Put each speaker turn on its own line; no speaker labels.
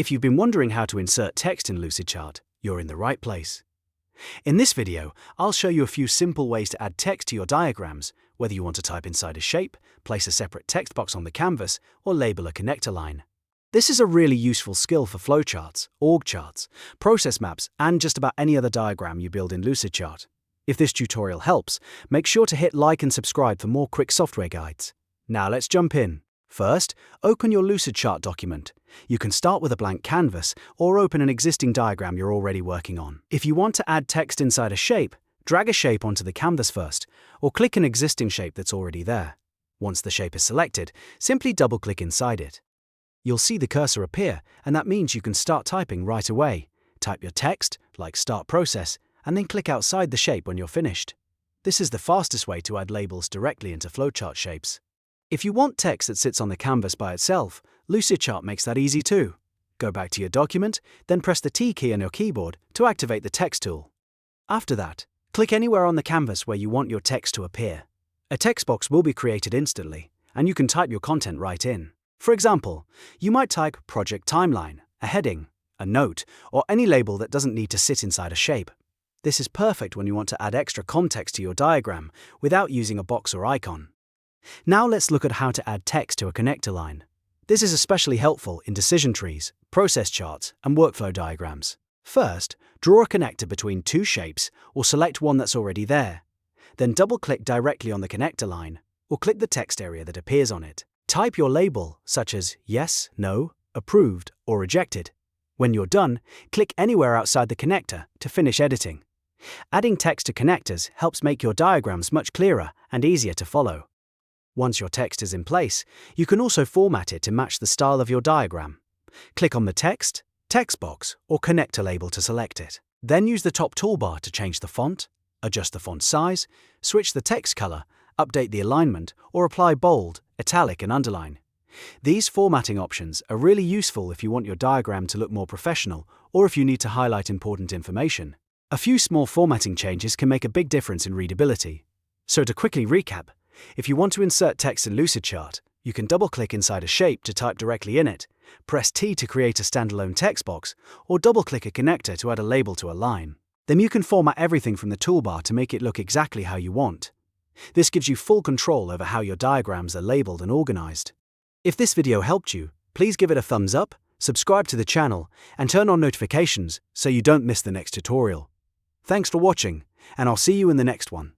If you've been wondering how to insert text in Lucidchart, you're in the right place. In this video, I'll show you a few simple ways to add text to your diagrams, whether you want to type inside a shape, place a separate text box on the canvas, or label a connector line. This is a really useful skill for flowcharts, org charts, process maps, and just about any other diagram you build in Lucidchart. If this tutorial helps, make sure to hit like and subscribe for more quick software guides. Now let's jump in. First, open your Lucidchart document. You can start with a blank canvas or open an existing diagram you're already working on. If you want to add text inside a shape, drag a shape onto the canvas first, or click an existing shape that's already there. Once the shape is selected, simply double-click inside it. You'll see the cursor appear, and that means you can start typing right away. Type your text, like Start Process, and then click outside the shape when you're finished. This is the fastest way to add labels directly into flowchart shapes. If you want text that sits on the canvas by itself, Lucidchart makes that easy too. Go back to your document, then press the T key on your keyboard to activate the text tool. After that, click anywhere on the canvas where you want your text to appear. A text box will be created instantly, and you can type your content right in. For example, you might type Project Timeline, a heading, a note, or any label that doesn't need to sit inside a shape. This is perfect when you want to add extra context to your diagram without using a box or icon. Now let's look at how to add text to a connector line. This is especially helpful in decision trees, process charts, and workflow diagrams. First, draw a connector between two shapes or select one that's already there. Then double-click directly on the connector line or click the text area that appears on it. Type your label, such as yes, no, approved, or rejected. When you're done, click anywhere outside the connector to finish editing. Adding text to connectors helps make your diagrams much clearer and easier to follow. Once your text is in place, you can also format it to match the style of your diagram. Click on the text, text box, or connector label to select it. Then use the top toolbar to change the font, adjust the font size, switch the text color, update the alignment, or apply bold, italic, and underline. These formatting options are really useful if you want your diagram to look more professional or if you need to highlight important information. A few small formatting changes can make a big difference in readability. So to quickly recap, if you want to insert text in Lucidchart, you can double-click inside a shape to type directly in it, press T to create a standalone text box, or double-click a connector to add a label to a line. Then you can format everything from the toolbar to make it look exactly how you want. This gives you full control over how your diagrams are labeled and organized. If this video helped you, please give it a thumbs up, subscribe to the channel, and turn on notifications so you don't miss the next tutorial. Thanks for watching, and I'll see you in the next one.